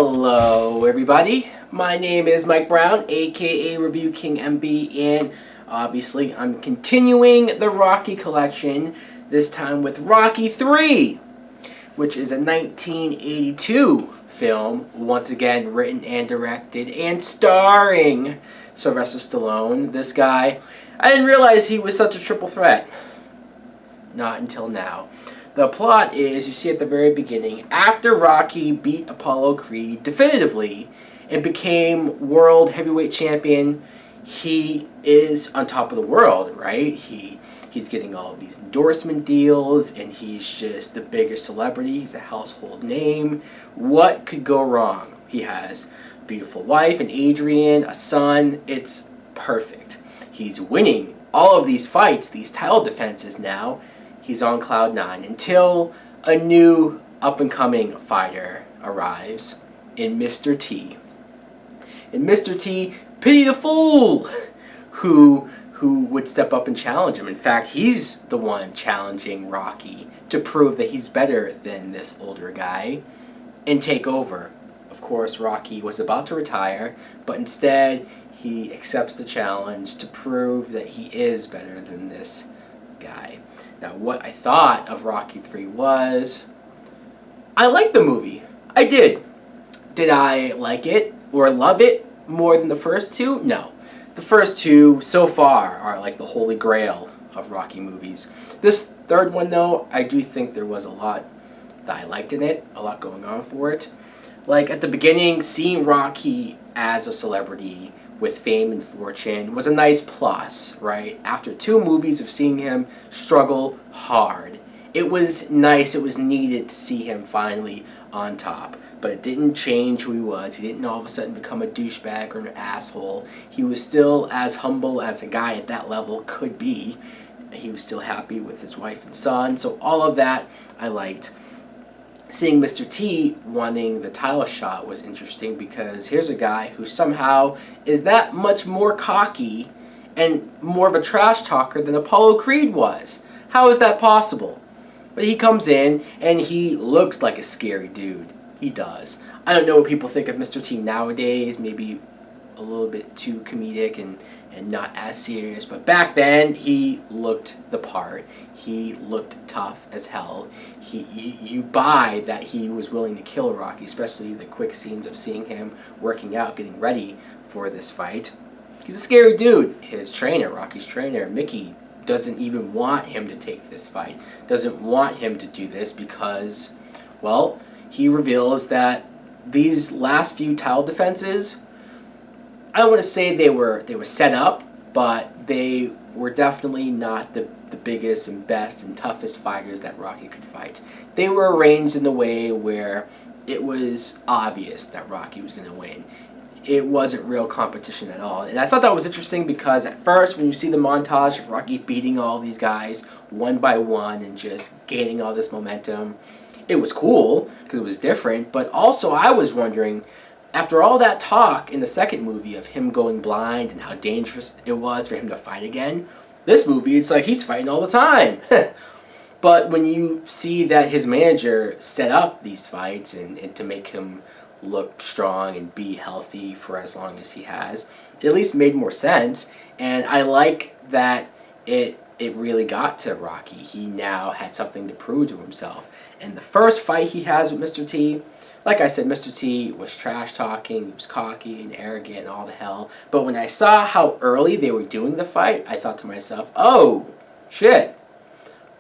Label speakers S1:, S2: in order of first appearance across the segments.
S1: Hello everybody, my name is Mike Brown, aka ReviewKingMB, and obviously I'm continuing the Rocky collection, this time with Rocky 3, which is a 1982 film, once again written and directed and starring Sylvester Stallone. This guy, I didn't realize he was such a triple threat. Not until now. The plot is, you see at the very beginning, after Rocky beat Apollo Creed definitively and became world heavyweight champion, he is on top of the world, right? He's getting all of these endorsement deals, and he's just the biggest celebrity. He's a household name. What could go wrong? He has a beautiful wife, and Adrian, a son. It's perfect. He's winning all of these fights, these title defenses now. He's on cloud nine until a new up-and-coming fighter arrives in Mr. T. And Mr. T, pity the fool who would step up and challenge him. In fact, he's the one challenging Rocky to prove that he's better than this older guy and take over. Of course, Rocky was about to retire, but instead he accepts the challenge to prove that he is better than this guy. Now, what I thought of Rocky 3 was, I liked the movie. I did. Did I like it or love it more than the first two? No. The first two, so far, are like the holy grail of Rocky movies. This third one, though, I do think there was a lot that I liked in it, a lot going on for it. Like, at the beginning, seeing Rocky as a celebrity with fame and fortune was a nice plus, right? After two movies of seeing him struggle hard, it was nice, it was needed to see him finally on top. But it didn't change who he was. He didn't all of a sudden become a douchebag or an asshole. He was still as humble as a guy at that level could be. He was still happy with his wife and son, so all of that I liked. Seeing Mr. T wanting the title shot was interesting because here's a guy who somehow is that much more cocky and more of a trash talker than Apollo Creed was. How is that possible? But he comes in and he looks like a scary dude. He does. I don't know what people think of Mr. T nowadays, maybe a little bit too comedic and not as serious, but back then he looked the part. He looked tough as hell. You buy that he was willing to kill Rocky, especially the quick scenes of seeing him working out, getting ready for this fight. He's a scary dude. His trainer, Rocky's trainer, Mickey, doesn't even want him to take this fight, doesn't want him to do this because, well, he reveals that these last few title defenses, I don't want to say they were set up, but they were definitely not the biggest and best and toughest fighters that Rocky could fight. They were arranged in a way where it was obvious that Rocky was going to win. It wasn't real competition at all. And I thought that was interesting because at first when you see the montage of Rocky beating all these guys one by one and just gaining all this momentum, it was cool because it was different, but also I was wondering, after all that talk in the second movie of him going blind and how dangerous it was for him to fight again, this movie, it's like he's fighting all the time. But when you see that his manager set up these fights and to make him look strong and be healthy for as long as he has, it at least made more sense. And I like that it really got to Rocky. He now had something to prove to himself. And the first fight he has with Mr. T, like I said, Mr. T was trash talking, he was cocky and arrogant and all the hell. But when I saw how early they were doing the fight, I thought to myself, oh, shit.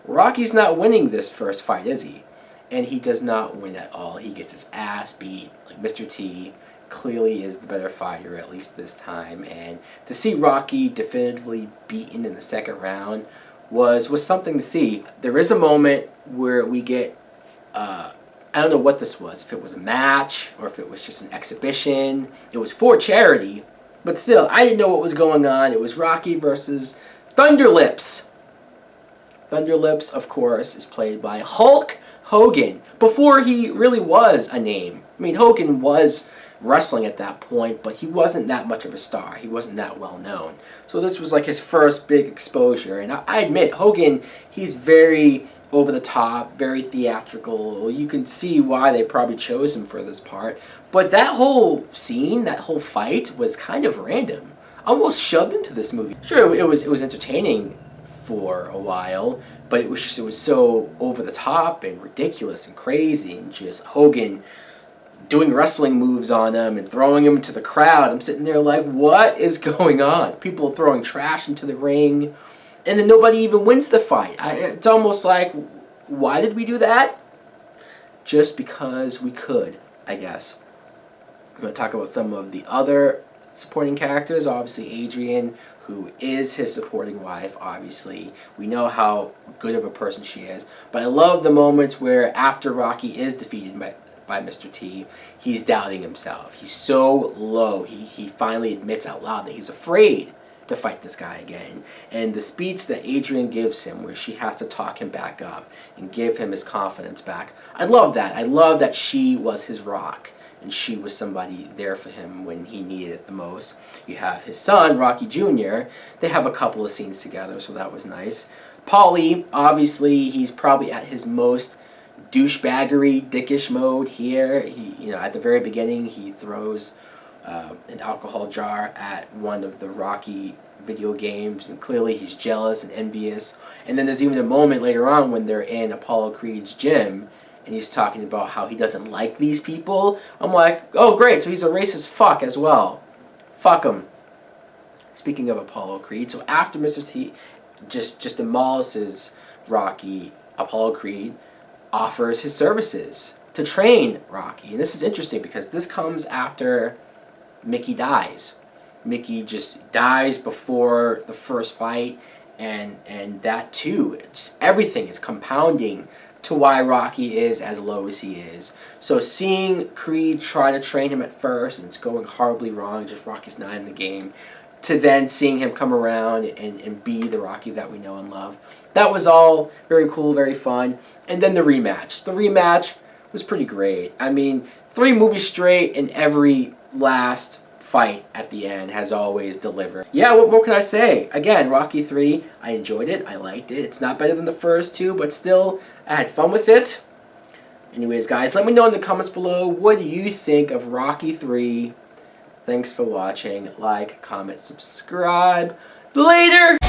S1: Rocky's not winning this first fight, is he? And he does not win at all. He gets his ass beat. Like, Mr. T clearly is the better fighter, at least this time. And to see Rocky definitively beaten in the second round was something to see. There is a moment where we get, I don't know what this was, if it was a match or if it was just an exhibition. It was for charity, but still, I didn't know what was going on. It was Rocky versus Thunderlips. Thunderlips, of course, is played by Hulk Hogan, before he really was a name. I mean, Hogan was wrestling at that point, but he wasn't that much of a star. He wasn't that well known. So this was like his first big exposure. And I admit, Hogan, he's very over the top, very theatrical. You can see why they probably chose him for this part. But that whole scene, that whole fight, was kind of random. Almost shoved into this movie. Sure, it was entertaining for a while, but it was so over the top and ridiculous and crazy, and just Hogan doing wrestling moves on him and throwing him into the crowd. I'm sitting there like, what is going on? People throwing trash into the ring, and then nobody even wins the fight. It's almost like, why did we do that? Just because we could, I guess. I'm going to talk about some of the other supporting characters. Obviously, Adrian, who is his supporting wife, obviously. We know how good of a person she is. But I love the moments where after Rocky is defeated by Mr. T, he's doubting himself. He's so low. He finally admits out loud that he's afraid to fight this guy again. And the speech that Adrian gives him, where she has to talk him back up and give him his confidence back, I love that. I love that she was his rock, and she was somebody there for him when he needed it the most. You have his son, Rocky Jr. They have a couple of scenes together, so that was nice. Paulie, obviously, he's probably at his most douchebaggery, dickish mode here. He, at the very beginning, he throws an alcohol jar at one of the Rocky video games, and clearly he's jealous and envious. And then there's even a moment later on when they're in Apollo Creed's gym, and he's talking about how he doesn't like these people. I'm like, oh great, so he's a racist fuck as well. Fuck him. Speaking of Apollo Creed, so after Mr. T just demolishes Rocky, Apollo Creed offers his services to train Rocky. And this is interesting because this comes after Mickey dies. Mickey just dies before the first fight, and that too, everything is compounding to why Rocky is as low as he is. So seeing Creed try to train him at first, and it's going horribly wrong, just Rocky's not in the game, to then seeing him come around and be the Rocky that we know and love. That was all very cool, very fun. And then the rematch. The rematch was pretty great. I mean, 3 movies straight, and every last fight at the end has always delivered. Yeah, what more can I say? Again, Rocky 3, I enjoyed it. I liked it. It's not better than the first 2, but still, I had fun with it. Anyways, guys, let me know in the comments below, what do you think of Rocky 3? Thanks for watching. Like, comment, subscribe. Later!